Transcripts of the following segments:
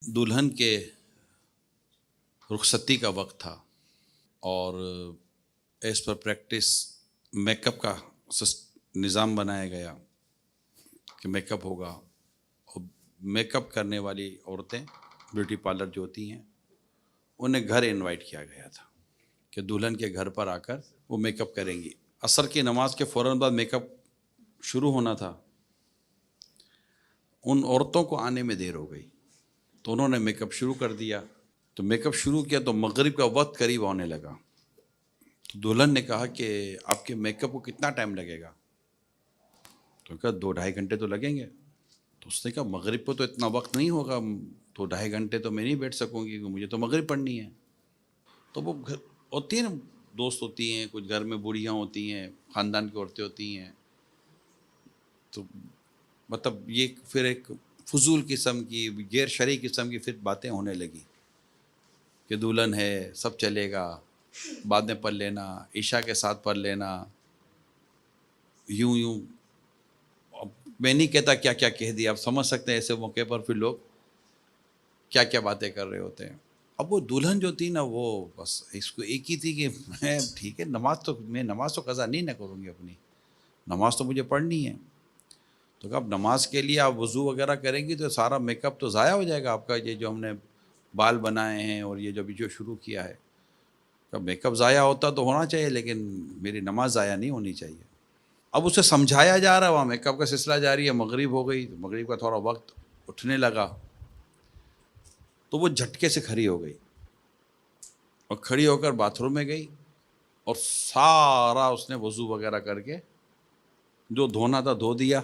دلہن کے رخصتی کا وقت تھا اور as per practice make up کا نظام بنایا گیا کہ میک اپ ہوگا، اور میک اپ کرنے والی عورتیں بیوٹی پارلر جو ہوتی ہیں انہیں گھر انوائٹ کیا گیا تھا کہ دلہن کے گھر پر آ کر وہ میک اپ کریں گی۔ عصر کی نماز کے فوراً بعد میک اپ شروع ہونا تھا، ان عورتوں کو آنے میں دیر ہو گئی تو انہوں نے میک اپ شروع کر دیا۔ تو میک اپ شروع کیا تو مغرب کا وقت قریب ہونے لگا، تو دلہن نے کہا کہ آپ کے میک اپ کو کتنا ٹائم لگے گا؟ تو کہا 2-2.5 گھنٹے تو لگیں گے۔ تو اس نے کہا مغرب کو تو اتنا وقت نہیں ہوگا، 2-2.5 گھنٹے تو میں نہیں بیٹھ سکوں گی، مجھے تو مغرب پڑھنی ہے۔ تو وہ گھر ہوتی ہیں نا، دوست ہوتی ہیں، کچھ گھر میں بوڑھیاں ہوتی ہیں، خاندان کی عورتیں ہوتی ہیں، تو مطلب یہ پھر ایک فضول قسم کی، غیر شرعی قسم کی پھر باتیں ہونے لگی کہ دلہن ہے، سب چلے گا، بعد میں پڑھ لینا، عشاء کے ساتھ پڑھ لینا، یوں یوں۔ اب میں نہیں کہتا کیا کیا کہہ دیا، آپ سمجھ سکتے ہیں ایسے موقع پر پھر لوگ کیا کیا باتیں کر رہے ہوتے ہیں۔ اب وہ دلہن جو تھی نا، وہ بس اس کو ایک ہی تھی کہ میں ٹھیک ہے، نماز تو قضا نہیں نہ کروں گی، اپنی نماز تو مجھے پڑھنی ہے۔ تو کہا اب نماز کے لیے آپ وضو وغیرہ کریں گی تو سارا میک اپ تو ضائع ہو جائے گا آپ کا، یہ جو ہم نے بال بنائے ہیں اور یہ جو شروع کیا ہے، کہ میک اپ ضائع ہوتا تو ہونا چاہیے لیکن میری نماز ضائع نہیں ہونی چاہیے۔ اب اسے سمجھایا جا رہا ہے، وہاں میک اپ کا سلسلہ جاری ہے، مغرب ہو گئی، مغرب کا تھوڑا وقت اٹھنے لگا تو وہ جھٹکے سے کھڑی ہو گئی اور کھڑی ہو کر باتھ روم میں گئی اور سارا اس نے وضو وغیرہ کر کے جو دھونا تھا دھو دیا،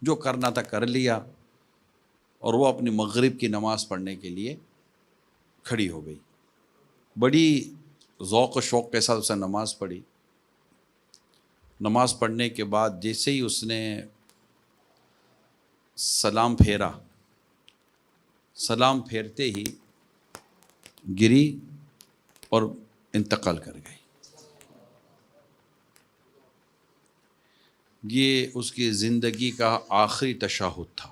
جو کرنا تھا کر لیا، اور وہ اپنی مغرب کی نماز پڑھنے کے لیے کھڑی ہو گئی۔ بڑی ذوق و شوق کے ساتھ اس نے نماز پڑھی۔ نماز پڑھنے کے بعد جیسے ہی اس نے سلام پھیرا، سلام پھیرتے ہی گری اور انتقال کر گئی۔ یہ اس کی زندگی کا آخری تشہد تھا،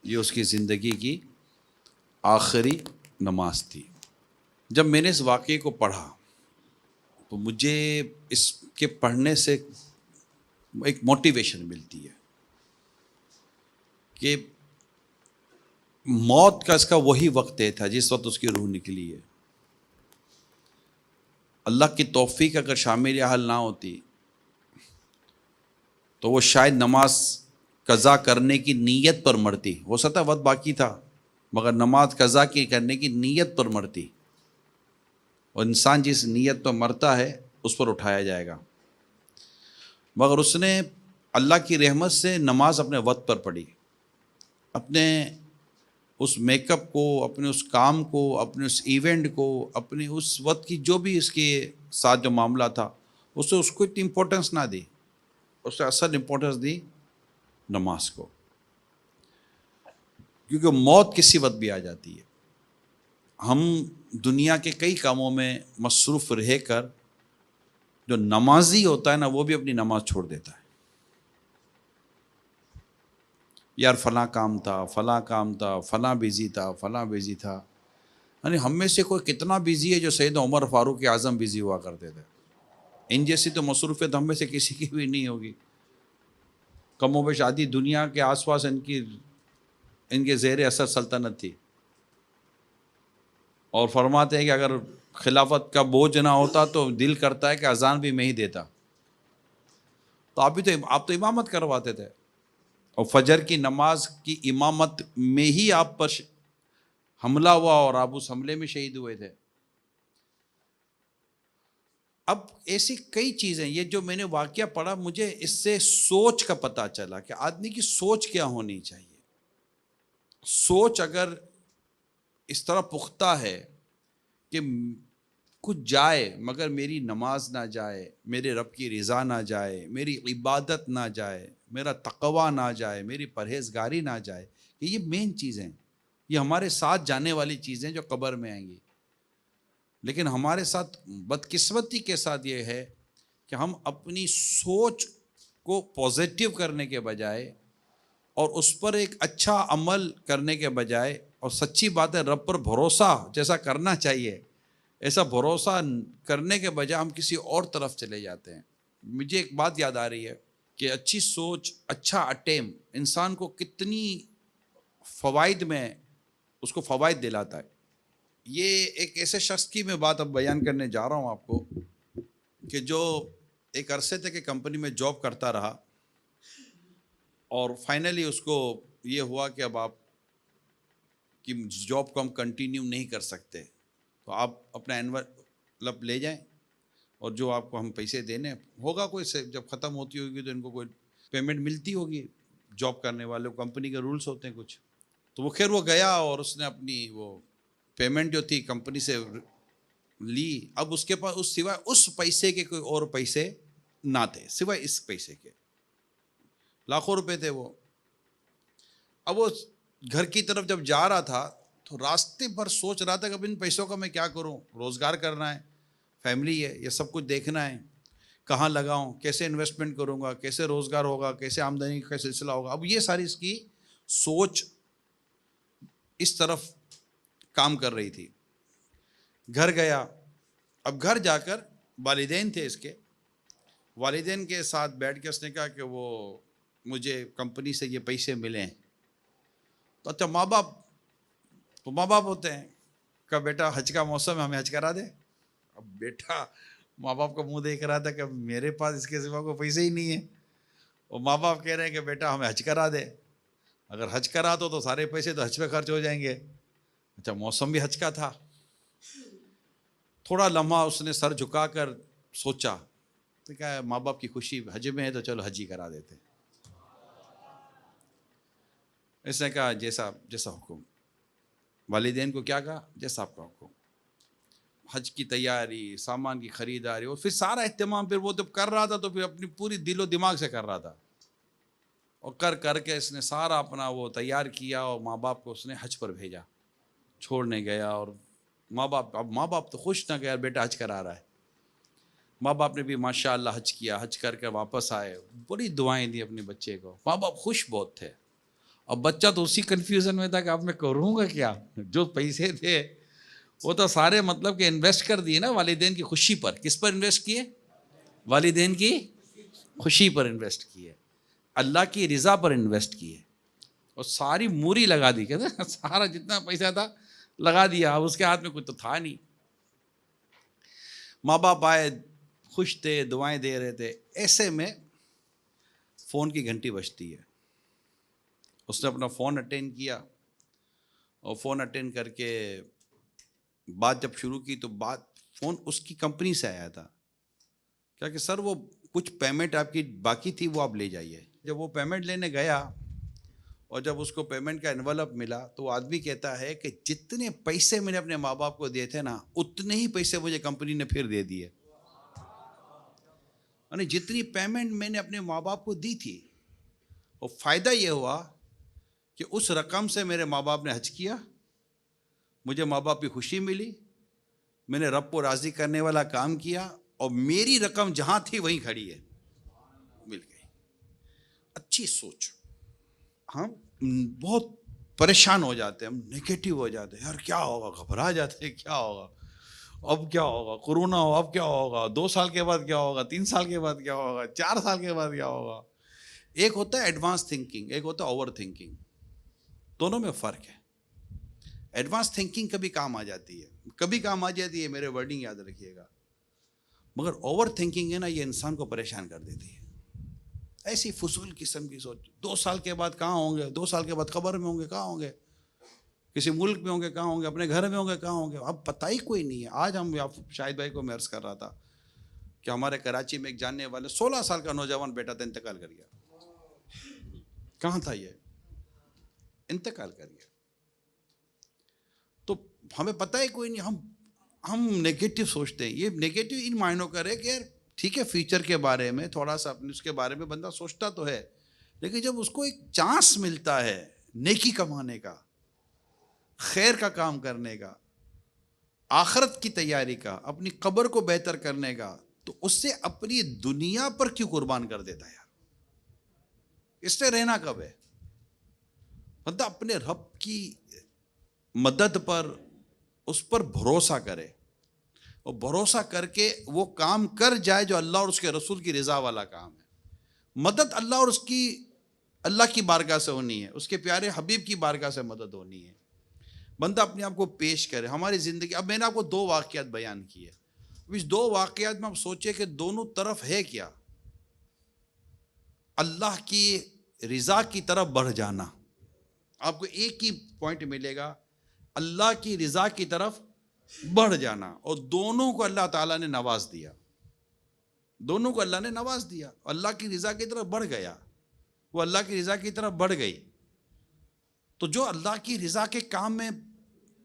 یہ اس کی زندگی کی آخری نماز تھی۔ جب میں نے اس واقعے کو پڑھا تو مجھے اس کے پڑھنے سے ایک موٹیویشن ملتی ہے کہ موت کا اس کا وہی وقت تھا جس وقت اس کی روح نکلی ہے۔ اللہ کی توفیق اگر شامل حال نہ ہوتی تو وہ شاید نماز قضا کرنے کی نیت پر مرتی، ہو سکتا وقت باقی تھا مگر نماز قضا کی کرنے کی نیت پر مرتی، اور انسان جس نیت پر مرتا ہے اس پر اٹھایا جائے گا۔ مگر اس نے اللہ کی رحمت سے نماز اپنے وقت پر پڑھی، اپنے اس میک اپ کو، اپنے اس کام کو، اپنے اس ایونٹ کو، اپنے اس وقت کی جو بھی اس کے ساتھ جو معاملہ تھا، اس کو اتنی امپورٹنس نہ دی، اس نے اصل امپورٹنس دی نماز کو، کیونکہ موت کسی وقت بھی آ جاتی ہے۔ ہم دنیا کے کئی کاموں میں مصروف رہ کر جو نمازی ہوتا ہے نا، وہ بھی اپنی نماز چھوڑ دیتا ہے۔ یار فلاں کام تھا، فلاں کام تھا، فلاں بیزی تھا، فلاں بیزی تھا۔ یعنی ہم میں سے کوئی کتنا بیزی ہے جو سیدنا عمر فاروق اعظم بیزی ہوا کرتے تھے؟ ان جیسی تو مصروفیت ہم میں سے کسی کی بھی نہیں ہوگی۔ کم و بیش آدھی دنیا کے آس پاس ان کے زیر اثر سلطنت تھی، اور فرماتے ہیں کہ اگر خلافت کا بوجھ نہ ہوتا تو دل کرتا ہے کہ اذان بھی میں ہی دیتا۔ تو آپ تو امامت کرواتے تھے، اور فجر کی نماز کی امامت میں ہی آپ پر حملہ ہوا اور آپ اس حملے میں شہید ہوئے تھے۔ اب ایسی کئی چیزیں، یہ جو میں نے واقعہ پڑھا، مجھے اس سے سوچ کا پتہ چلا کہ آدمی کی سوچ کیا ہونی چاہیے۔ سوچ اگر اس طرح پختہ ہے کہ کچھ جائے مگر میری نماز نہ جائے، میرے رب کی رضا نہ جائے، میری عبادت نہ جائے، میرا تقوی نہ جائے، میری پرہیزگاری نہ جائے، یہ مین چیزیں، یہ ہمارے ساتھ جانے والی چیزیں جو قبر میں آئیں گی۔ لیکن ہمارے ساتھ بدقسمتی کے ساتھ یہ ہے کہ ہم اپنی سوچ کو پازیٹیو کرنے کے بجائے اور اس پر ایک اچھا عمل کرنے کے بجائے، اور سچی بات ہے رب پر بھروسہ جیسا کرنا چاہیے ایسا بھروسہ کرنے کے بجائے ہم کسی اور طرف چلے جاتے ہیں۔ مجھے ایک بات یاد آ رہی ہے کہ اچھی سوچ، اچھا اٹیم انسان کو کتنی فوائد میں اس کو فوائد دلاتا ہے۔ یہ ایک ایسے شخص کی میں بات اب بیان کرنے جا رہا ہوں آپ کو کہ جو ایک عرصے تک کہ کمپنی میں جاب کرتا رہا، اور فائنلی اس کو یہ ہوا کہ اب آپ کی جاب کو ہم کنٹینیو نہیں کر سکتے، تو آپ اپنا اینول لے جائیں، اور جو آپ کو ہم پیسے دینے ہوگا کوئی سے جب ختم ہوتی ہوگی تو ان کو کوئی پیمنٹ ملتی ہوگی، جاب کرنے والے کمپنی کے رولز ہوتے ہیں کچھ، تو وہ خیر وہ گیا اور اس نے اپنی وہ پیمنٹ جو تھی کمپنی سے لی۔ اب اس کے پاس اس سوائے اس پیسے کے کوئی اور پیسے نہ تھے، سوائے اس پیسے کے لاکھوں روپے تھے وہ۔ اب وہ گھر کی طرف جب جا رہا تھا تو راستے پر سوچ رہا تھا کہ اب ان پیسوں کا میں کیا کروں، روزگار کرنا ہے، فیملی ہے، یہ سب کچھ دیکھنا ہے، کہاں لگاؤں، کیسے انویسٹمنٹ کروں گا، کیسے روزگار ہوگا، کیسے آمدنی کا سلسلہ ہوگا۔ اب یہ ساری اس کی سوچ اس طرف کام کر رہی تھی۔ گھر گیا، اب گھر جا کر والدین تھے اس کے، والدین کے ساتھ بیٹھ کے اس نے کہا کہ وہ مجھے کمپنی سے یہ پیسے ملے ہیں۔ تو اچھا ماں باپ ہوتے ہیں کہ بیٹا حج کا موسم ہے، ہمیں حج کرا دے۔ اب بیٹا ماں باپ کا منہ دیکھ رہا تھا کہ میرے پاس اس کے سوا کوئی پیسے ہی نہیں ہیں، اور ماں باپ کہہ رہے ہیں کہ بیٹا ہمیں حج کرا دے، اگر حج کرا تو سارے پیسے تو حج پہ خرچ ہو جائیں گے۔ اچھا موسم بھی حج کا تھا۔ تھوڑا لمحہ اس نے سر جھکا کر سوچا، تو کہا ماں باپ کی خوشی حج میں ہے تو چلو حج ہی کرا دیتے۔ اس نے کہا جیسا حکم۔ والدین کو کیا کہا؟ جیسا آپ کا حکم۔ حج کی تیاری، سامان کی خریداری، اور پھر سارا اہتمام پھر وہ جب کر رہا تھا تو پھر اپنی پوری دل و دماغ سے کر رہا تھا، اور کر کے اس نے سارا اپنا وہ تیار کیا، اور ماں باپ کو اس نے حج پر بھیجا، چھوڑنے گیا۔ اور ماں باپ تو خوش نہ کہ یار بیٹا حج کرا رہا ہے۔ ماں باپ نے بھی ماشاء اللہ حج کیا، حج کر کے واپس آئے، بڑی دعائیں دی اپنے بچے کو، ماں باپ خوش بہت تھے۔ اور بچہ تو اسی کنفیوژن میں تھا کہ اب میں کروں گا کیا، جو پیسے تھے وہ تو سارے مطلب کہ انویسٹ کر دیے نا والدین کی خوشی پر۔ کس پر انویسٹ کیے؟ والدین کی خوشی پر انویسٹ کیے، اللہ کی رضا پر انویسٹ کیے، اور ساری موری لگا دی، کہتے ہیں سارا جتنا پیسہ تھا لگا دیا، اب اس کے ہاتھ میں کچھ تو تھا نہیں۔ ماں باپ آئے، خوش تھے، دعائیں دے رہے تھے، ایسے میں فون کی گھنٹی بجتی ہے۔ اس نے اپنا فون اٹینڈ کیا، اور فون اٹینڈ کر کے بات جب شروع کی تو فون اس کی کمپنی سے آیا تھا، کیا کہ سر وہ کچھ پیمنٹ آپ کی باقی تھی وہ آپ لے جائیے۔ جب وہ پیمنٹ لینے گیا اور جب اس کو پیمنٹ کا انویلپ ملا تو وہ آدمی کہتا ہے کہ جتنے پیسے میں نے اپنے ماں باپ کو دیے تھے نا اتنے ہی پیسے مجھے کمپنی نے پھر دے دیے، یعنی جتنی پیمنٹ میں نے اپنے ماں باپ کو دی تھی، اور فائدہ یہ ہوا کہ اس رقم سے میرے ماں باپ نے حج کیا، مجھے ماں باپ کی خوشی ملی، میں نے رب کو راضی کرنے والا کام کیا، اور میری رقم جہاں تھی وہیں کھڑی ہے، مل گئی۔ اچھی سوچ۔ ہم بہت پریشان ہو جاتے ہیں، ہم نیگیٹو ہو جاتے ہیں، یار کیا ہوگا، گھبرا جاتے ہیں، کیا ہوگا، اب کیا ہوگا، کورونا ہو اب کیا ہوگا، 2 سال کے بعد کیا ہوگا، 3 سال کے بعد کیا ہوگا، 4 سال کے بعد کیا ہوگا۔ ایک ہوتا ہے ایڈوانس تھنکنگ، ایک ہوتا ہے اوور تھنکنگ، دونوں میں فرق ہے۔ ایڈوانس تھنکنگ کبھی کام آ جاتی ہے، میرے ورڈنگ یاد رکھیے گا، مگر اوور تھنکنگ ہے نا، یہ انسان کو پریشان کر دیتی ہے۔ ایسی فضول قسم کی سوچ، 2 سال کے بعد کہاں ہوں گے، 2 سال کے بعد قبر میں ہوں گے، کہاں ہوں گے، کسی ملک میں ہوں گے، کہاں ہوں گے، اپنے گھر میں ہوں گے، کہاں ہوں گے، اب پتہ ہی کوئی نہیں ہے۔ آج ہم شاہد بھائی کو میں عرض کر رہا تھا کہ ہمارے کراچی میں ایک جاننے والے 16 سال کا نوجوان بیٹا تھا، انتقال کر گیا۔ کہاں تھا یہ؟ انتقال کر گیا۔ تو ہمیں پتہ ہی کوئی نہیں، ہم نیگیٹو سوچتے ہیں۔ یہ نیگیٹو ان معنوں کرے کہ یار ٹھیک ہے فیوچر کے بارے میں تھوڑا سا اپنے اس کے بارے میں بندہ سوچتا تو ہے، لیکن جب اس کو ایک چانس ملتا ہے نیکی کمانے کا، خیر کا کام کرنے کا، آخرت کی تیاری کا، اپنی قبر کو بہتر کرنے کا، تو اس سے اپنی دنیا پر کیوں قربان کر دیتا ہے یار؟ اس سے رہنا کب ہے؟ بندہ اپنے رب کی مدد پر، اس پر بھروسہ کرے اور بھروسہ کر کے وہ کام کر جائے جو اللہ اور اس کے رسول کی رضا والا کام ہے۔ مدد اللہ اور اللہ کی بارگاہ سے ہونی ہے، اس کے پیارے حبیب کی بارگاہ سے مدد ہونی ہے۔ بندہ اپنے آپ کو پیش کرے۔ ہماری زندگی، اب میں نے آپ کو 2 واقعات بیان کیے، اب اس 2 واقعات میں آپ سوچیں کہ دونوں طرف ہے کیا؟ اللہ کی رضا کی طرف بڑھ جانا۔ آپ کو ایک ہی پوائنٹ ملے گا، اللہ کی رضا کی طرف بڑھ جانا، اور دونوں کو اللہ تعالیٰ نے نواز دیا، دونوں کو اللہ نے نواز دیا، اللہ کی رضا کی طرف بڑھ گیا، وہ اللہ کی رضا کی طرف بڑھ گئی۔ تو جو اللہ کی رضا کے کام میں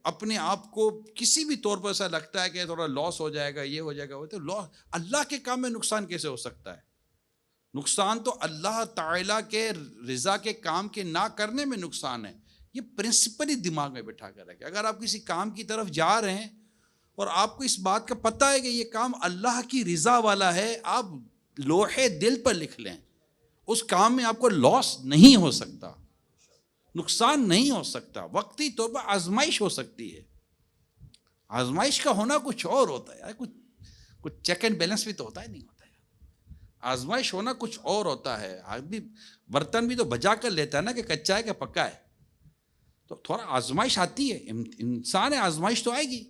اپنے آپ کو کسی بھی طور پر ایسا لگتا ہے کہ تھوڑا لاس ہو جائے گا، یہ ہو جائے گا، وہ تو اللہ کے کام میں نقصان کیسے ہو سکتا ہے؟ نقصان تو اللہ تعالیٰ کے رضا کے کام کے نہ کرنے میں نقصان ہے۔ یہ پرنسپلی دماغ میں بٹھا کر رکھیں۔ اگر آپ کسی کام کی طرف جا رہے ہیں اور آپ کو اس بات کا پتہ ہے کہ یہ کام اللہ کی رضا والا ہے، آپ لوہے دل پر لکھ لیں، اس کام میں آپ کو لاس نہیں ہو سکتا، نقصان نہیں ہو سکتا۔ وقتی طور پر آزمائش ہو سکتی ہے، آزمائش کا ہونا کچھ اور ہوتا ہے، کچھ چیک اینڈ بیلنس بھی تو ہوتا ہے، نہیں ہوتا ہے۔ آزمائش ہونا کچھ اور ہوتا ہے۔ آدمی برتن بھی تو بجا کر لیتا ہے نا کہ کچا ہے کہ پکا ہے، تو تھوڑا آزمائش آتی ہے، انسان ہے، آزمائش تو آئے گی۔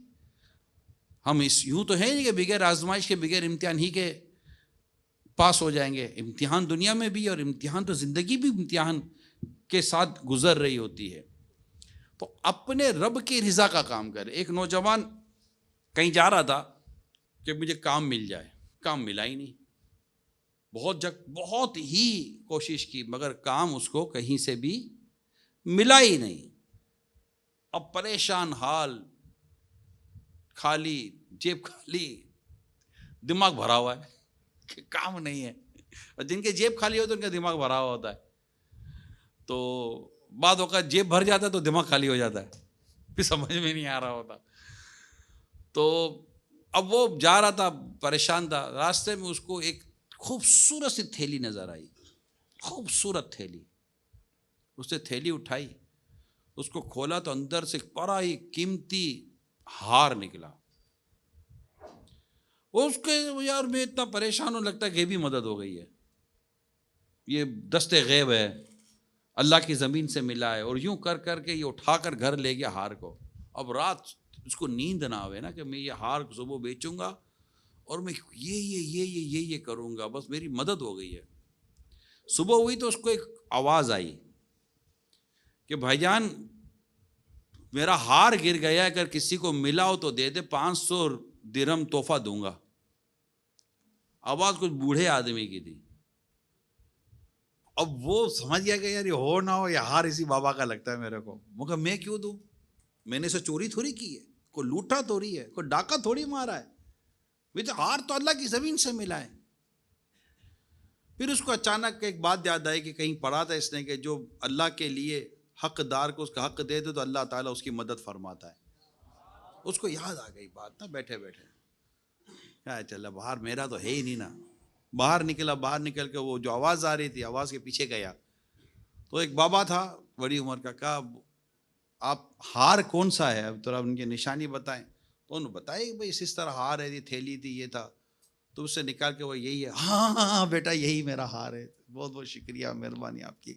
ہم یوں تو ہے نہیں کہ بغیر آزمائش کے، بغیر امتحان ہی کے پاس ہو جائیں گے۔ امتحان دنیا میں بھی، اور امتحان تو زندگی بھی امتحان کے ساتھ گزر رہی ہوتی ہے۔ تو اپنے رب کی رضا کا کام کرے۔ ایک نوجوان کہیں جا رہا تھا کہ مجھے کام مل جائے، کام ملا ہی نہیں، بہت ہی کوشش کی، مگر کام اس کو کہیں سے بھی ملا ہی نہیں۔ اب پریشان حال، خالی جیب، خالی دماغ بھرا ہوا ہے کہ کام نہیں ہے، اور جن کے جیب خالی ہوتے ان کا دماغ بھرا ہوا ہوتا ہے۔ تو بعد اوقات جیب بھر جاتا ہے تو دماغ خالی ہو جاتا ہے، پھر سمجھ میں نہیں آ رہا ہوتا۔ تو اب وہ جا رہا تھا، پریشان تھا، راستے میں اس کو ایک خوبصورت سی تھیلی نظر آئی، خوبصورت تھیلی۔ اس نے تھیلی اٹھائی، اس کو کھولا تو اندر سے بڑا ہی قیمتی ہار نکلا۔ اس کے یار میں اتنا پریشان ہوں، لگتا ہے کہ بھی مدد ہو گئی ہے، یہ دست غیب ہے، اللہ کی زمین سے ملا ہے، اور یوں کر کر کے یہ اٹھا کر گھر لے گیا ہار کو۔ اب رات اس کو نیند نہ آوے نا کہ میں یہ ہار صبح بیچوں گا اور میں یہ کروں گا، بس میری مدد ہو گئی ہے۔ صبح ہوئی تو اس کو ایک آواز آئی کہ بھائی جان میرا ہار گر گیا، اگر کسی کو ملا ہو تو دے دے، 500 درہم تحفہ دوں گا۔ آواز کچھ بوڑھے آدمی کی تھی۔ اب وہ سمجھ گیا کہ یار یہ ہو نہ ہو، یہ ہار اسی بابا کا لگتا ہے میرے کو، مگر میں کیوں دوں؟ میں نے اسے چوری تھوڑی کی ہے، کوئی لوٹا تھوڑی ہے، کوئی ڈاکہ تھوڑی مارا ہے، تو ہار تو اللہ کی زمین سے ملا ہے۔ پھر اس کو اچانک ایک بات یاد آئی کہ کہیں پڑھا تھا اس نے کہ جو اللہ کے لیے حقدار کو اس کا حق دے دے تو اللہ تعالیٰ اس کی مدد فرماتا ہے۔ اس کو یاد آ گئی بات نا بیٹھے بیٹھے، کیا چلا باہر میرا تو ہے ہی نہیں نا۔ باہر نکلا، باہر نکل کے وہ جو آواز آ رہی تھی آواز کے پیچھے گیا تو ایک بابا تھا بڑی عمر کا، کہا آپ ہار کون سا ہے، اب تھوڑا ان کی نشانی بتائیں۔ تو انہوں نے بتایا کہ بھائی اس طرح ہار ہے، تھیلی تھی، یہ تھا۔ تو اس سے نکال کے وہ یہی ہے، ہاں بیٹا یہی میرا ہار ہے، بہت بہت شکریہ، مہربانی آپ کی،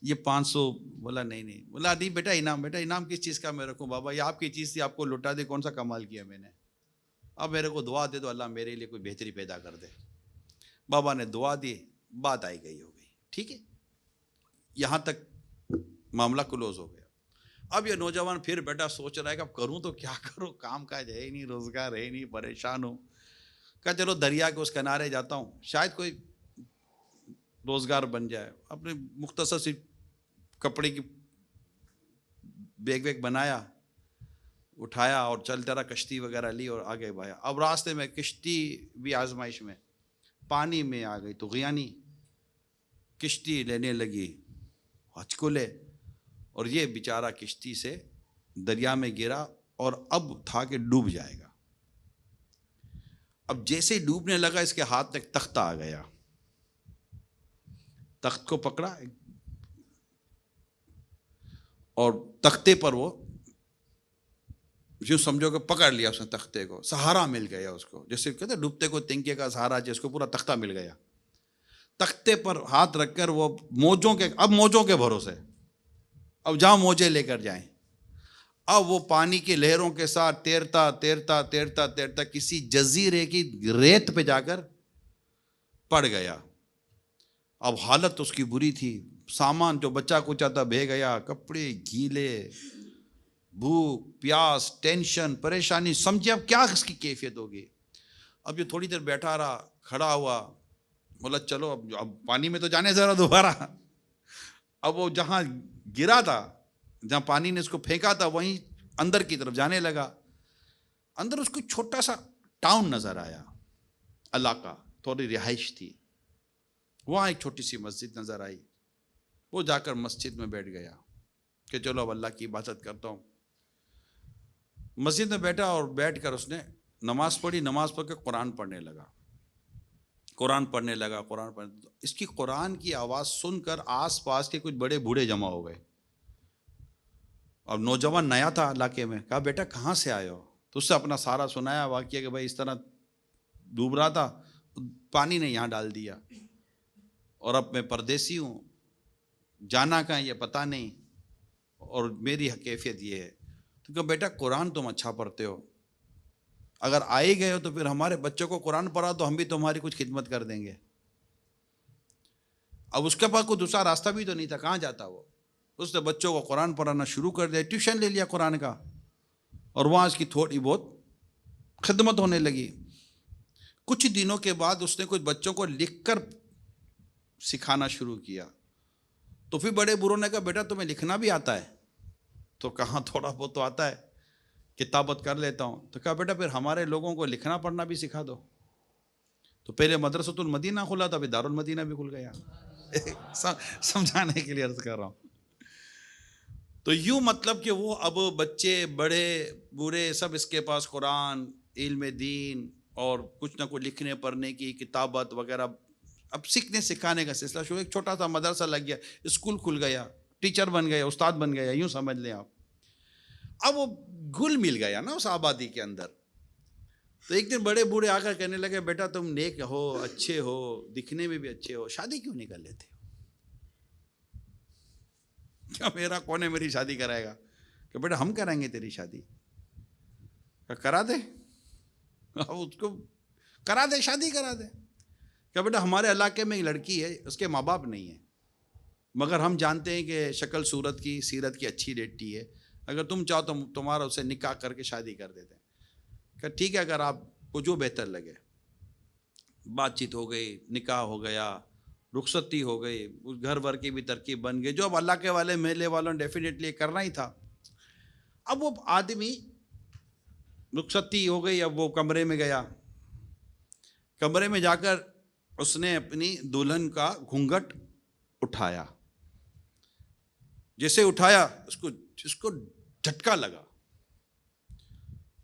یہ 500۔ بولا نہیں، بولا نہیں بیٹا انعام، بیٹا انعام کس چیز کا میں رکھوں بابا، یہ آپ کی چیز تھی، آپ کو لوٹا دے، کون سا کمال کیا میں نے، اب میرے کو دعا دے دو اللہ میرے لیے کوئی بہتری پیدا کر دے۔ بابا نے دعا دی، بات آئی گئی ہو گئی، ٹھیک ہے، یہاں تک معاملہ کلوز ہو گیا۔ اب یہ نوجوان پھر بیٹا سوچ رہا ہے کہ اب کروں تو کیا کروں، کام کاج ہے ہی نہیں، روزگار ہے ہی نہیں، پریشان ہوں۔ کہا چلو دریا کے اس کنارے جاتا ہوں، شاید کوئی روزگار بن جائے۔ اپنے مختصر سی کپڑے کی بیگ ویگ بنایا، اٹھایا اور چلتا رہا، کشتی وغیرہ لی اور آگے بڑھا۔ اب راستے میں کشتی بھی آزمائش میں پانی میں آ گئی تو غیانی کشتی لینے لگی ہچکلے، اور یہ بیچارہ کشتی سے دریا میں گرا اور اب تھا کہ ڈوب جائے گا۔ اب جیسے ڈوبنے لگا اس کے ہاتھ میں ایک تختہ آ گیا، تخت کو پکڑا، اور تختے پر وہ یوں سمجھو کہ پکڑ لیا اس نے تختے کو، سہارا مل گیا اس کو، جیسے کہتے ہیں ڈوبتے کو تنکے کا سہارا، جس کو پورا تختہ مل گیا. تختے پر ہاتھ رکھ کر وہ موجوں کے بھروسے، اب جہاں موجے لے کر جائیں، اب وہ پانی کی لہروں کے ساتھ تیرتا تیرتا تیرتا تیرتا کسی جزیرے کی ریت پہ جا کر پڑ گیا. اب حالت اس کی بری تھی، سامان جو بچہ کچھ آتا بھے گیا، کپڑے گیلے، بھوک پیاس، ٹینشن، پریشانی، سمجھے اب کیا اس کی کیفیت ہوگی. اب یہ تھوڑی دیر بیٹھا رہا، کھڑا ہوا، بولا چلو اب پانی میں تو جانے ذرا دوبارہ. اب وہ جہاں گرا تھا، جہاں پانی نے اس کو پھینکا تھا، وہیں اندر کی طرف جانے لگا. اندر اس کو چھوٹا سا ٹاؤن نظر آیا، علاقہ، تھوڑی رہائش تھی. وہاں ایک چھوٹی سی مسجد نظر آئی. وہ جا کر مسجد میں بیٹھ گیا کہ چلو اب اللہ کی عبادت کرتا ہوں. مسجد میں بیٹھا اور بیٹھ کر اس نے نماز پڑھی. نماز پڑھ کے قرآن پڑھنے لگا. اس کی قرآن کی آواز سن کر آس پاس کے کچھ بڑے بوڑھے جمع ہو گئے. اور نوجوان نیا تھا علاقے میں. کہا بیٹا کہاں سے آئے ہو؟ تو اس سے اپنا سارا سنایا واقعہ کہ بھائی اس طرح ڈوب رہا تھا، پانی نے یہاں ڈال دیا، اور اب میں پردیسی ہوں، جانا کہاں یہ پتہ نہیں، اور میری کیفیت یہ ہے. تو کہا بیٹا قرآن تم اچھا پڑھتے ہو، اگر آئے گئے ہو تو پھر ہمارے بچوں کو قرآن پڑھا تو ہم بھی تمہاری کچھ خدمت کر دیں گے. اب اس کے پاس کوئی دوسرا راستہ بھی تو نہیں تھا، کہاں جاتا وہ. اس نے بچوں کو قرآن پڑھانا شروع کر دیا، ٹیوشن لے لیا قرآن کا، اور وہاں اس کی تھوڑی بہت خدمت ہونے لگی. کچھ دنوں کے بعد اس نے کچھ بچوں کو لکھ کر سکھانا شروع کیا. تو پھر بڑے بوڑھوں نے کہا بیٹا تمہیں لکھنا بھی آتا ہے؟ تو کہاں تھوڑا بہت تو آتا ہے، کتابت کر لیتا ہوں. تو کہا بیٹا پھر ہمارے لوگوں کو لکھنا پڑھنا بھی سکھا دو. تو پہلے مدرسۃ المدینہ کھلا تھا، ابھی دارالمدینہ بھی کھل گیا. سمجھانے کے لیے عرض کر رہا ہوں. تو یوں مطلب کہ وہ اب بچے بڑے بوڑھے سب اس کے پاس قرآن، علم دین اور کچھ نہ کچھ لکھنے پڑھنے کی کتابت وغیرہ اب سیکھنے سکھانے کا سلسلہ شروع. ایک چھوٹا سا مدرسہ لگ گیا، اسکول کھل گیا، ٹیچر بن گیا، استاد بن گیا، یوں سمجھ لیں آپ. اب وہ گل مل گیا نا اس آبادی کے اندر. تو ایک دن بڑے بوڑھے آ کر کہنے لگے بیٹا تم نیک ہو، اچھے ہو، دکھنے میں بھی اچھے ہو، شادی کیوں نہیں کر لیتے؟ کیا میرا کون ہے میری شادی کرائے گا؟ کہ بیٹا ہم کرائیں گے تیری شادی. کرا دے، اس کو کرا دے، شادی کرا دے. کہ بیٹا ہمارے علاقے میں ایک لڑکی ہے، اس کے ماں باپ نہیں ہیں، مگر ہم جانتے ہیں کہ شکل صورت کی، سیرت کی اچھی ریٹی ہے، اگر تم چاہو تو تمہارا اسے نکاح کر کے شادی کر دیتے ہیں. کہ ٹھیک ہے اگر آپ کو جو بہتر لگے. بات چیت ہو گئی، نکاح ہو گیا، رخصتی ہو گئی، اس گھر بھر کی بھی ترکیب بن گئی، جو اب اللہ کے والے میلے والوں نے ڈیفینیٹلی کرنا ہی تھا. اب وہ آدمی رخصتی ہو گئی، اب وہ کمرے میں گیا. کمرے میں جا کر اس نے اپنی دلہن کا گھونگھٹ اٹھایا. جیسے اٹھایا اس کو جھٹکا لگا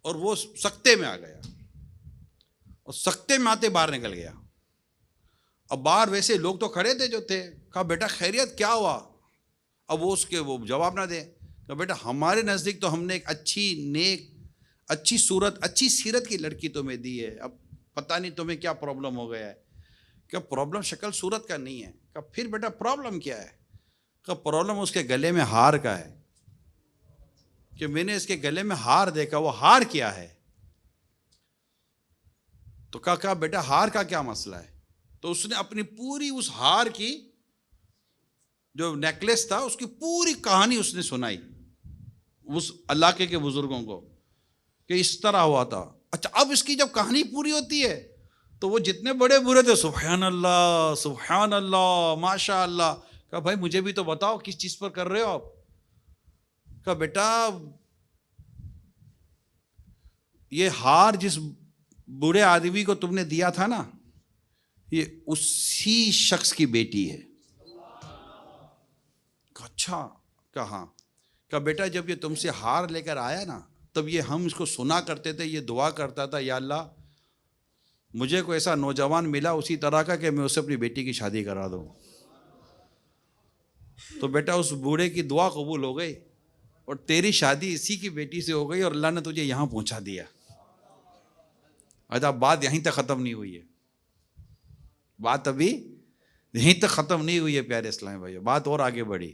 اور وہ سکتے میں آ گیا، اور سکتے میں آتے باہر نکل گیا. اب باہر ویسے لوگ تو کھڑے تھے جو تھے. کہا بیٹا خیریت کیا ہوا؟ اب وہ اس کے وہ جواب نہ دے. کہا بیٹا ہمارے نزدیک تو ہم نے ایک اچھی نیک، اچھی صورت، اچھی سیرت کی لڑکی تمہیں دی ہے، اب پتہ نہیں تمہیں کیا پرابلم ہو گیا ہے. کہ پرابلم شکل صورت کا نہیں ہے. کہ پھر بیٹا پرابلم کیا ہے؟ کہ پرابلم اس کے گلے میں ہار کا ہے، کہ میں نے اس کے گلے میں ہار دیکھا. وہ ہار کیا ہے؟ تو کہا بیٹا ہار کا کیا مسئلہ ہے؟ تو اس نے اپنی پوری اس ہار کی جو نیکلیس تھا اس کی پوری کہانی اس نے سنائی اس علاقے کے بزرگوں کو کہ اس طرح ہوا تھا. اچھا اب اس کی جب کہانی پوری ہوتی ہے تو وہ جتنے بڑے برے تھے سبحان اللہ سبحان اللہ ماشاء اللہ. کہا بھائی مجھے بھی تو بتاؤ کس چیز پر کر رہے ہو آپ؟ کہا بیٹا یہ ہار جس بوڑھے آدمی کو تم نے دیا تھا نا، یہ اسی شخص کی بیٹی ہے. اچھا کہاں؟ کہ بیٹا جب یہ تم سے ہار لے کر آیا نا تب یہ ہم اس کو سنا کرتے تھے، یہ دعا کرتا تھا یا اللہ مجھے کوئی ایسا نوجوان ملا اسی طرح کا کہ میں اسے اپنی بیٹی کی شادی کرا دوں. تو بیٹا اس بوڑھے کی دعا قبول ہو گئی. اور تیری شادی اسی کی بیٹی سے ہو گئی اور اللہ نے تجھے یہاں پہنچا دیا. اچھا بات یہیں تک ختم نہیں ہوئی ہے, بات ابھی یہیں تک ختم نہیں ہوئی ہے پیارے اسلامی بھائیو, بات اور آگے بڑھی.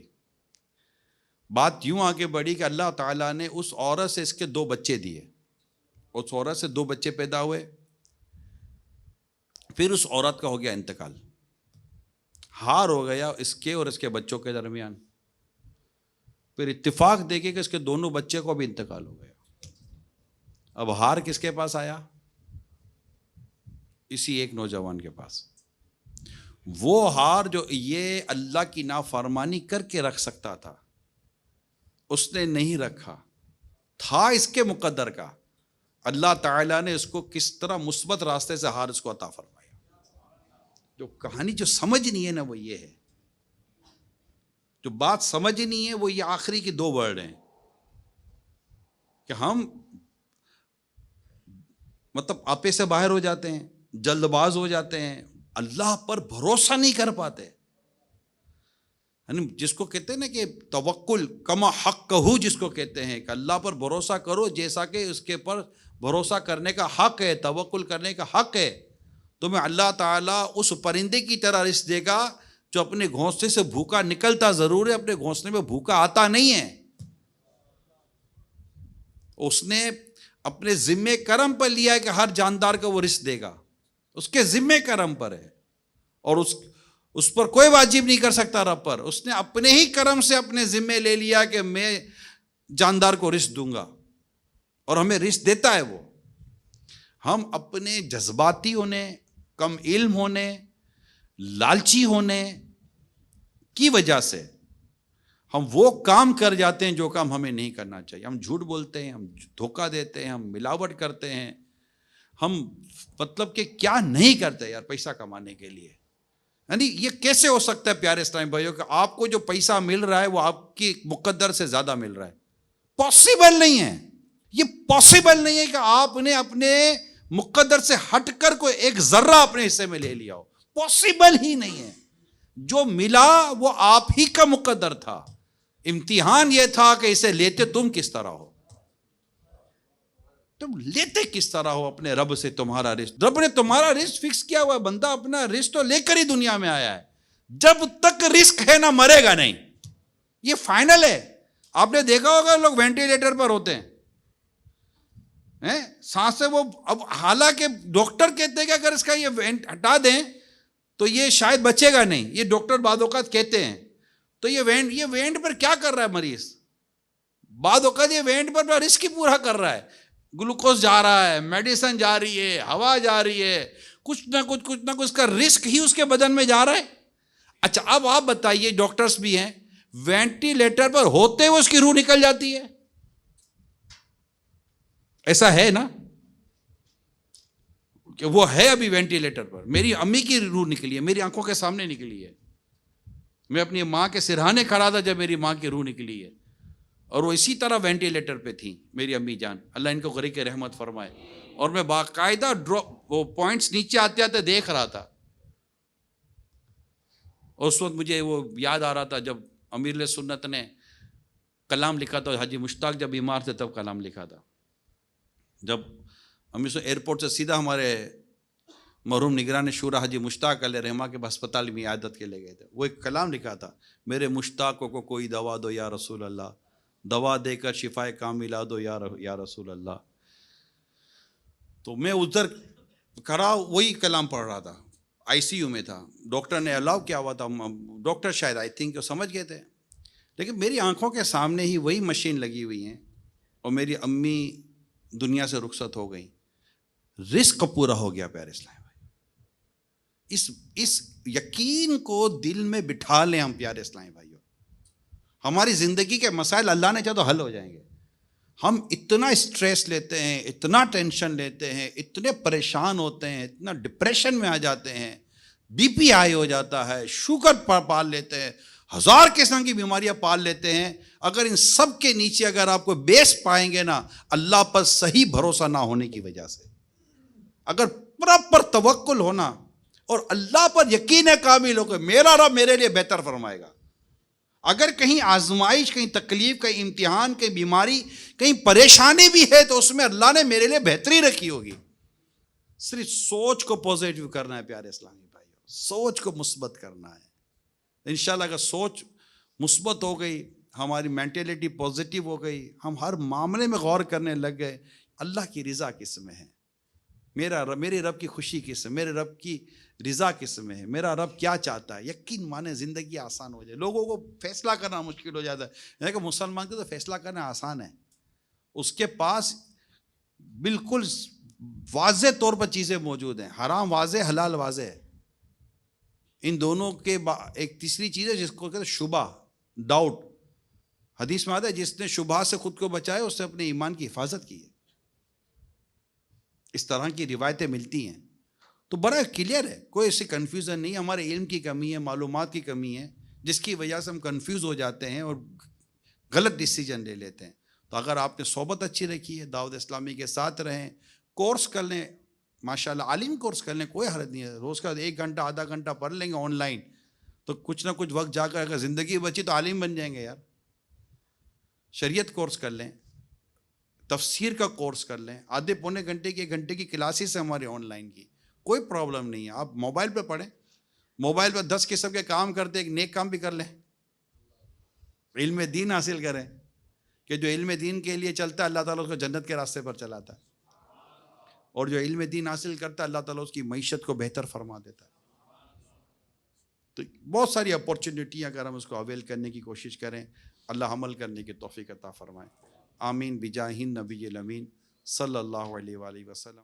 بات یوں آگے بڑھی کہ اللہ تعالیٰ نے اس عورت سے اس کے 2 بچے دیے, اس عورت سے 2 بچے پیدا ہوئے, پھر اس عورت کا ہو گیا انتقال, ہار ہو گیا اس کے اور اس کے بچوں کے درمیان. پھر اتفاق دیکھے کہ اس کے دونوں بچے کو بھی انتقال ہو گیا. اب ہار کس کے پاس آیا؟ اسی ایک نوجوان کے پاس. وہ ہار جو یہ اللہ کی نافرمانی کر کے رکھ سکتا تھا, اس نے نہیں رکھا, تھا اس کے مقدر کا. اللہ تعالیٰ نے اس کو کس طرح مثبت راستے سے ہار اس کو عطا فرمایا. جو کہانی جو سمجھنی ہے نا وہ یہ ہے, جو بات سمجھنی ہے وہ یہ آخری کی 2 ورڈ ہیں کہ ہم مطلب آپے سے باہر ہو جاتے ہیں, جلد باز ہو جاتے ہیں, اللہ پر بھروسہ نہیں کر پاتے. یعنی جس کو کہتے ہیں نا کہ توکل کما حق کہو, جس کو کہتے ہیں کہ اللہ پر بھروسہ کرو جیسا کہ اس کے پر بھروسہ کرنے کا حق ہے, توکل کرنے کا حق ہے. تمہیں اللہ تعالیٰ اس پرندے کی طرح رزق دے گا جو اپنے گھونسلے سے بھوکا نکلتا ضرور ہے, اپنے گھونسلے میں بھوکا آتا نہیں ہے. اس نے اپنے ذمے کرم پر لیا ہے کہ ہر جاندار کو وہ رزق دے گا, اس کے ذمے کرم پر ہے, اور اس پر کوئی واجب نہیں کر سکتا رب پر. اس نے اپنے ہی کرم سے اپنے ذمے لے لیا کہ میں جاندار کو رزق دوں گا, اور ہمیں رزق دیتا ہے وہ. ہم اپنے جذباتی ہونے, کم علم ہونے, لالچی ہونے کی وجہ سے ہم وہ کام کر جاتے ہیں جو کام ہمیں نہیں کرنا چاہیے. ہم جھوٹ بولتے ہیں, ہم دھوکہ دیتے ہیں, ہم ملاوٹ کرتے ہیں, ہم مطلب کہ کیا نہیں کرتے یار پیسہ کمانے کے لیے. یعنی یہ کیسے ہو سکتا ہے پیارے اسلامی بھائیوں کہ آپ کو جو پیسہ مل رہا ہے وہ آپ کی مقدر سے زیادہ مل رہا ہے؟ پاسبل نہیں ہے, یہ پاسبل نہیں ہے کہ آپ نے اپنے مقدر سے ہٹ کر کوئی ایک ذرہ اپنے حصے میں لے لیا ہو. پاسبل ہی نہیں ہے. جو ملا وہ آپ ہی کا مقدر تھا. امتحان یہ تھا کہ اسے لیتے تم کس طرح ہو, تم لیتے کس طرح ہو اپنے رب سے تمہارا رزق. رب نے تمہارا رزق فکس کیا ہوا ہے, بندہ اپنا رزق تو لے کر ہی دنیا میں آیا ہے. جب تک رزق ہے نہ مرے گا نہیں, یہ فائنل ہے. آپ نے دیکھا ہوگا لوگ وینٹیلیٹر پر ہوتے ہیں, سانسیں وہ, اب حالانکہ ڈاکٹر کہتے ہیں کہ اگر اس کا یہ وینٹ ہٹا دیں تو یہ شاید بچے گا نہیں, یہ ڈاکٹر بعض اوقات کہتے ہیں. تو یہ وینٹ پر کیا کر رہا ہے مریض؟ بعض اوقات یہ وینٹ پر رسک ہی پورا کر رہا ہے. گلوکوز جا رہا ہے, میڈیسن جا رہی ہے, ہوا جا رہی ہے, کچھ نہ کچھ اس کا رسک ہی اس کے بدن میں جا رہا ہے. اچھا اب آپ بتائیے, ڈاکٹرز بھی ہیں, وینٹیلیٹر پر ہوتے ہوئے اس کی روح نکل جاتی ہے, ایسا ہے نا کہ وہ ہے ابھی وینٹیلیٹر پر. میری امی کی روح نکلی ہے, میری آنکھوں کے سامنے نکلی ہے. میں اپنی ماں کے سرہانے کھڑا تھا جب میری ماں کی روح نکلی ہے, اور وہ اسی طرح وینٹیلیٹر پہ تھی میری امی جان, اللہ ان کو غریق رحمت فرمائے. اور میں باقاعدہ وہ پوائنٹس نیچے آتے آتے دیکھ رہا تھا. اور اس وقت مجھے وہ یاد آ رہا تھا جب امیر سنت نے کلام لکھا تھا, حاجی مشتاق جب بیمار تھے تب کلام لکھا تھا. جب امیر ایئرپورٹ سے سیدھا ہمارے مرحوم نگران شورا حاجی مشتاق علیہ رحمہ کے ہسپتال میں عیادت کے لے گئے تھے, وہ ایک کلام لکھا تھا, میرے مشتاقوں کو کوئی دوا دو یا رسول اللہ, دوا دے کر شفائے کاملہ دو یا رسول اللہ. تو میں ادھر کھڑا وہی کلام پڑھ رہا تھا, آئی سی یو میں تھا, ڈاکٹر نے الاؤ کیا ہوا تھا, ڈاکٹر شاید آئی تھنک سمجھ گئے تھے, لیکن میری آنکھوں کے سامنے ہی وہی مشین لگی ہوئی ہیں, اور میری امی دنیا سے رخصت ہو گئی. رزق پورا ہو گیا پیارے اسلام بھائی. اس یقین کو دل میں بٹھا لیں ہم پیارے اسلامی بھائیوں, ہماری زندگی کے مسائل اللہ نے چاہے تو حل ہو جائیں گے. ہم اتنا اسٹریس لیتے ہیں, اتنا ٹینشن لیتے ہیں, اتنے پریشان ہوتے ہیں, اتنا ڈپریشن میں آ جاتے ہیں, بی پی ہائی ہو جاتا ہے, شوگر پال لیتے ہیں, 1000 قسم کی بیماریاں پال لیتے ہیں. اگر ان سب کے نیچے اگر آپ کو بیس پائیں گے نا اللہ پر صحیح بھروسہ نہ ہونے کی وجہ سے, اگر پراپر توکل ہونا اور اللہ پر یقین کامل ہو کہ میرا رب میرے لیے بہتر فرمائے گا, اگر کہیں آزمائش، کہیں تکلیف، کہیں امتحان، کہیں بیماری، کہیں پریشانی بھی ہے تو اس میں اللہ نے میرے لیے بہتری رکھی ہوگی. صرف سوچ کو پازیٹیو کرنا ہے پیارے اسلامی بھائیو، سوچ کو مثبت کرنا ہے. انشاءاللہ اگر سوچ مثبت ہو گئی، ہماری مینٹلٹی پازیٹیو ہو گئی، ہم ہر معاملے میں غور کرنے لگ گئے اللہ کی رضا کس میں ہے، میرے رب کی خوشی کس میں، میرے رب کی رضا کس میں ہے، میرا رب کیا چاہتا ہے، یقین مانے زندگی آسان ہو جائے. لوگوں کو فیصلہ کرنا مشکل ہو جاتا ہے کہ مسلمان کو تو فیصلہ کرنا آسان ہے، اس کے پاس بالکل واضح طور پر چیزیں موجود ہیں، حرام واضح، حلال واضح ہے. ان دونوں کے ایک تیسری چیز ہے جس کو کہتے ہیں شبہ، ڈاؤٹ. حدیث میں آتا ہے جس نے شبہ سے خود کو بچایا اس نے اپنے ایمان کی حفاظت کی ہے. اس طرح کی روایتیں ملتی ہیں تو بڑا کلیئر ہے، کوئی ایسی کنفیوژن نہیں. ہمارے علم کی کمی ہے، معلومات کی کمی ہے، جس کی وجہ سے ہم کنفیوز ہو جاتے ہیں اور غلط ڈیسیجن لے لیتے ہیں. تو اگر آپ نے صحبت اچھی رکھی ہے، دعوت اسلامی کے ساتھ رہیں، کورس کر لیں، ماشاءاللہ عالم کورس کر لیں، کوئی حرج نہیں ہے. روز کا 1 گھنٹہ آدھا گھنٹہ پڑھ لیں گے آن لائن تو کچھ نہ کچھ وقت جا کر اگر زندگی بچی تو عالم بن جائیں گے یار. شریعت کورس کر لیں، تفسیر کا کورس کر لیں، آدھے پونے گھنٹے کی 1 گھنٹے کی کلاسز ہمارے آن لائن کی، کوئی پرابلم نہیں ہے. آپ موبائل پہ پڑھیں، موبائل پہ 10 قسم کے کام کرتے ایک نیک کام بھی کر لیں. علم دین حاصل کریں کہ جو علم دین کے لیے چلتا ہے اللہ تعالیٰ اس کو جنت کے راستے پر چلاتا ہے، اور جو علم دین حاصل کرتا ہے اللہ تعالیٰ اس کی معیشت کو بہتر فرما دیتا ہے. تو بہت ساری اپورچونیٹی اگر ہم اس کو اویل کرنے کی کوشش کریں، اللہ عمل کرنے کی توفیق عطا فرمائے. آمین بجاہ النبی الامین صلی اللہ علیہ وآلہ وسلم.